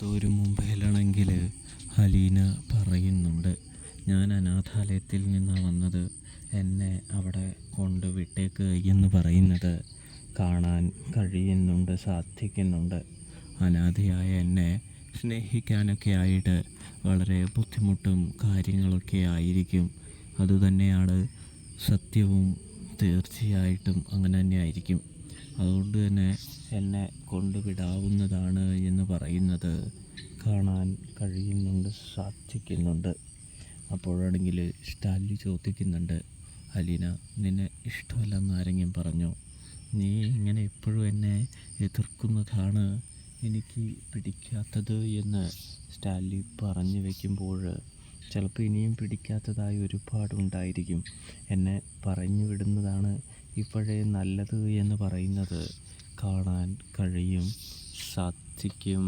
ഒരു മുംബൈയിലാണെങ്കിൽ ഹലീന പറയുന്നുണ്ട്, ഞാൻ അനാഥാലയത്തിൽ നിന്നാണ് വന്നത്, എന്നെ അവിടെ കൊണ്ട് വിട്ടേക്ക് എന്ന് പറയുന്നത് കാണാൻ കഴിയുന്നുണ്ട്, സാധിക്കുന്നുണ്ട്. അനാഥയായ എന്നെ സ്നേഹിക്കാനൊക്കെ ആയിട്ട് വളരെ ബുദ്ധിമുട്ടും കാര്യങ്ങളൊക്കെ ആയിരിക്കും. അതുതന്നെയാണ് സത്യവും. തീർച്ചയായിട്ടും അങ്ങനെ തന്നെ ആയിരിക്കും. അതുകൊണ്ട് തന്നെ എന്നെ കൊണ്ടുവിടാവുന്നതാണ് എന്ന് പറയുന്നത് കാണാൻ കഴിയുന്നുണ്ട്, സാധിക്കുന്നുണ്ട്. അപ്പോഴാണെങ്കിൽ സ്റ്റാൻലി ചോദിക്കുന്നുണ്ട്, അലീന, നിന്നെ ഇഷ്ടമല്ലെന്ന് ആരെങ്കിലും പറഞ്ഞോ? നീ ഇങ്ങനെ എപ്പോഴും എന്നെ എതിർക്കുന്നതാണ് എനിക്ക് പിടിക്കാത്തത് എന്ന് സ്റ്റാൻലി പറഞ്ഞു വയ്ക്കുമ്പോൾ ചിലപ്പോൾ ഇനിയും പിടിക്കാത്തതായി ഒരുപാടുണ്ടായിരിക്കും. എന്നെ പറഞ്ഞു വിടുന്നതാണ് ഇപ്പോഴേ നല്ലത് എന്ന് പറയുന്നത് കാണാൻ കഴിയും, സാധിക്കും.